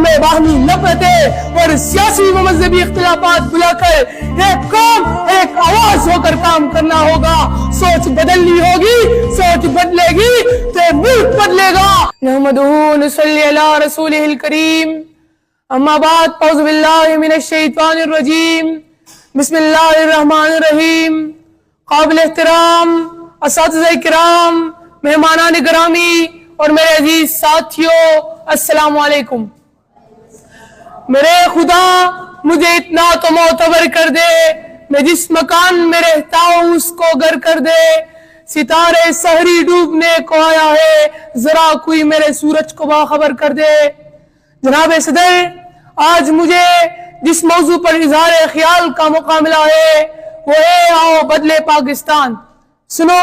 میں باہمی نفرتیں اور سیاسی و مذہبی اختلافات بلا کر ایک قوم ایک آواز ہو کر کام کرنا ہوگا. سوچ بدلنی ہوگی, سوچ بدلے گی تو ملک بدلے گا. نحمدہ نصلی علی رسولہ الکریم. اما بعد اعوذ باللہ من الشیطان الرجیم. بسم اللہ الرحمن الرحیم. قابل احترام اساتذہ کرام, مہمانان گرامی اور میرے عزیز ساتھیوں, السلام علیکم. میرے خدا مجھے اتنا تو معتبر کر دے, میں جس مکان میں رہتا ہوں اس کو گھر کر دے. ستارے سحری ڈوبنے کو آیا ہے, ذرا کوئی میرے سورج کو باخبر کر دے. جناب صدر, آج مجھے جس موضوع پر اظہار خیال کا موقع ملا ہے وہ ہے آؤ بدلے پاکستان. سنو,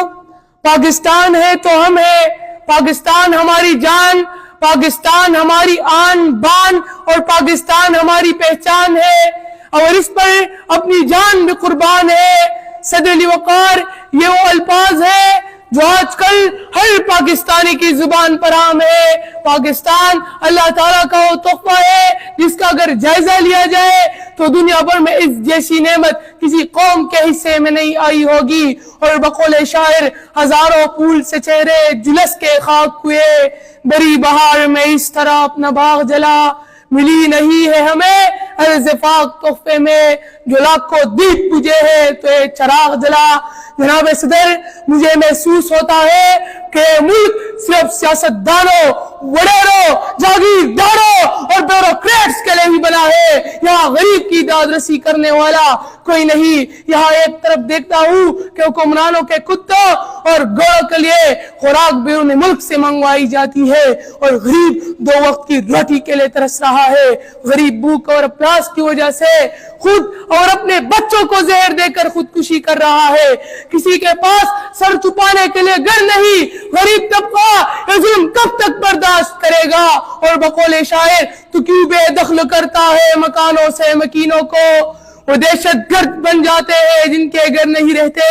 پاکستان ہے تو ہم ہیں, پاکستان ہماری جان, پاکستان ہماری آن بان اور پاکستان ہماری پہچان ہے, اور اس پر اپنی جان بھی قربان ہے. صدر وقار یہ وہ الفاظ ہے جو آج کل ہر پاکستانی کی زبان پر عام ہے. پاکستان اللہ تعالیٰ کا وہ تحفہ ہے جس کا اگر جائزہ لیا جائے تو دنیا بھر میں اس جیسی نعمت کسی قوم کے حصے میں نہیں آئی ہوگی. اور بقول شاعر, ہزاروں پھول سے چہرے جلس کے خاک ہوئے, بری بہار میں اس طرح اپنا باغ جلا. ملی نہیں ہے ہمیں ارزفاق تحفے میں, جو لاکھوں دیپ بجھے ہے تو ایک چراغ جلا. جناب صدر, مجھے محسوس ہوتا ہے کہ ملک صرف سیاست دانوں, وڈیروں, جاگیرداروں اور بیوروکریٹس کے لیے ہی بنا ہے. یہاں غریب کی داد رسی کرنے والا کوئی نہیں. یہاں ایک طرف دیکھتا ہوں کہ حکمرانوں کے کتوں اور گوڑوں کے لیے خوراک بیرون ملک سے منگوائی جاتی ہے, اور غریب دو وقت کی روٹی کے لیے ترس رہا ہے. غریب بھوک اور پیاس کی وجہ سے خود اور اپنے بچوں کو زہر دے کر خودکشی کر رہا ہے. کسی کے پاس سر چھپانے کے لیے گھر نہیں. غریب طبقہ یہ ظلم کب تک برداشت کرے گا؟ اور بقول شاعر, تو کیوں بے دخل کرتا ہے مکانوں سے مکینوں کو, وہ دہشت گرد بن جاتے ہیں جن کے گھر نہیں رہتے.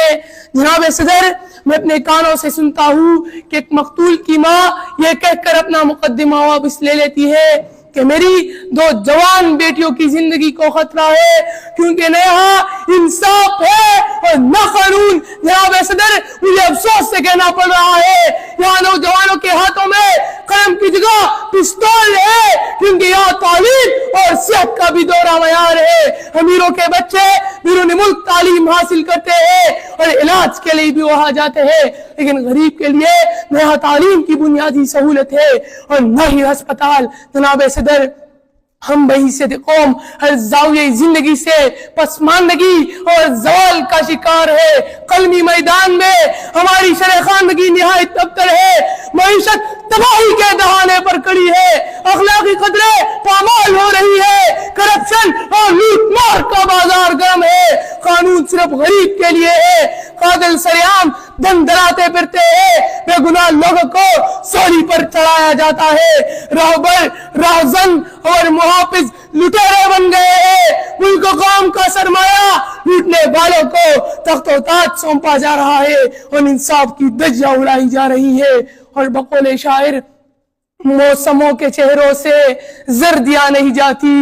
جناب صدر, میں اپنے کانوں سے سنتا ہوں کہ ایک مقتول کی ماں یہ کہہ کر اپنا مقدمہ واپس لے لیتی ہے کہ میری دو جوان بیٹیوں کی زندگی کو خطرہ ہے, کیونکہ نہ یہاں انصاف ہے اور نہ قانون. جناب صدر, مجھے افسوس سے کہنا پڑ رہا ہے یہاں نوجوانوں کے ہاتھوں میں قلم کی جگہ پستول ہے, کیونکہ یہاں تعلیم اور صحت کا بھی دورہ معیار ہے. امیروں کے بچے بیرون ملک تعلیم حاصل کرتے ہیں اور علاج کے لیے بھی وہاں جاتے ہیں, لیکن غریب کے لیے نہ یہاں تعلیم کی بنیادی سہولت ہے اور نہ ہی ہسپتال. جناب صدر, ہم بحیثیت قوم ہر زاویہ زندگی سے پسماندگی اور زوال کا شکار ہے. قلمی میدان میں ہماری شرح خواندگی نہایت ابتر ہے. معیشت تباہی کے دہانے پر کڑی ہے, اخلاقی قدرے پامال ہو رہی ہے, کرپشن اور لوٹ مار کا بازار گرم ہے. قانون صرف غریب کے لیے ہے, قاتل سریعام دن دراتے پھرتے ہیں, بے گناہ لوگوں کو سولی پر چڑھایا جاتا ہے. راہبر, راہزن اور محافظ لٹیرے بن گئے ہیں. ملک و قوم کا سرمایہ لوٹنے والوں کو تخت و تاج سونپا جا رہا ہے اور انصاف کی دھجیاں اڑائی جا رہی ہے. اور بقول شاعر, موسموں کے چہروں سے زردیاں نہیں جاتی,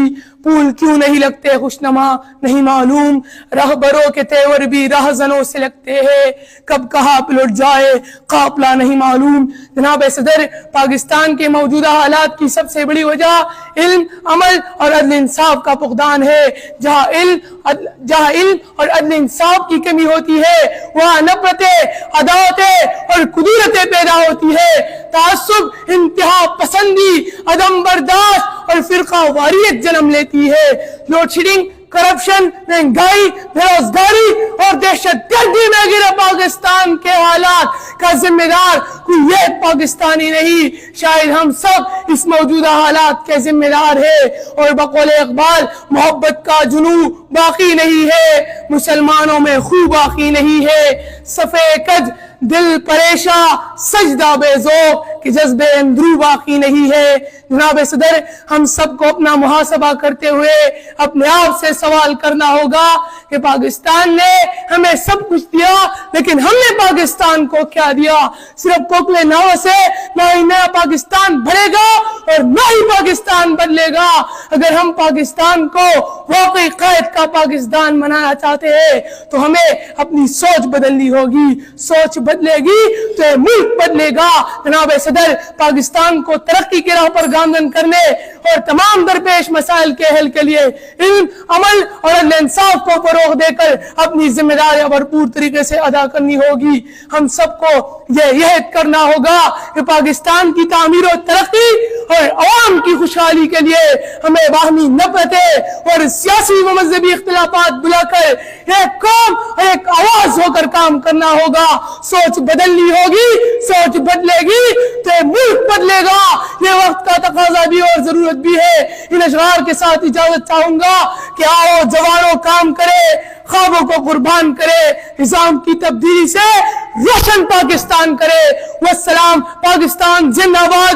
پھول کیوں نہیں لگتے خوشنما نہیں معلوم, رہبروں کے تیور بھی راہزنوں سے لگتے ہیں, کب کہاں پلٹ جائے قافلہ نہیں معلوم. جناب صدر, پاکستان کے موجودہ حالات کی سب سے بڑی وجہ علم, عمل اور عدل انصاف کا فقدان ہے. جہاں علم اور عدل انصاف کی کمی ہوتی ہے وہاں نفرتیں, عداوتیں اور کدورتیں پیدا ہوتی ہے. تعصب, انتہا پسندی, عدم برداشت اور فرقہ واریت جنم لیتی ہے. لوڈ شیڈنگ, کرپشن, مہنگائی, بے روزگاری اور دہشت گردی میں گرے پاکستان کے حالات کا ذمہ دار کوئی ایک پاکستانی نہیں, شاید ہم سب اس موجودہ حالات کے ذمہ دار ہیں. اور بقول اقبال, محبت کا جنون باقی نہیں ہے, مسلمانوں میں خون باقی نہیں ہے. صفے کج دل پریشاں سجدہ بے ذوق کہ جذبے اندرو باقی نہیں ہے۔ جناب صدر، ہم سب کو اپنا محاسبہ کرتے ہوئے اپنے آپ سے سوال کرنا ہوگا کہ پاکستان نے ہمیں سب کچھ دیا، لیکن ہم نے پاکستان کو کیا دیا؟ صرف کوکلے ناؤ سے نہ ہی نیا پاکستان بڑھے گا اور نہ ہی پاکستان بدلے گا۔ اگر ہم پاکستان کو واقعی قائد کا پاکستان بنانا چاہتے ہیں تو ہمیں اپنی سوچ بدلنی ہوگی۔ سوچ بدلے گی تو یہ ملک بدلے گا۔ جناب صدر، پاکستان کو ترقی کی راہ پر گامزن کرنے اور تمام درپیش مسائل کے حل کے لیے علم، عمل اور عدل انصاف کو فروغ دے کر اپنی ذمہ داریاں بھرپور طریقے سے ادا کرنی ہوگی۔ ہم سب کو یہ عہد کرنا ہوگا کہ پاکستان کی تعمیر و ترقی اور عوام کی خوشحالی کے لیے ہمیں باہمی نفرتیں اور سیاسی و مذہبی اختلافات بلا کر ایک قوم اور ایک آواز ہو کر کام کرنا ہوگا۔ سوچ بدلنی ہوگی، سوچ بدلے گی تو ملک بدلے گا۔ یہ وقت کا تقاضا بھی اور ضرورت بھی ہے۔ ان اشعار کے ساتھ اجازت چاہوں گا کہ آؤ جوانوں کام کرے، خوابوں کو قربان کرے، نظام کی تبدیلی سے روشن پاکستان کرے۔ والسلام، پاکستان زندہ باد۔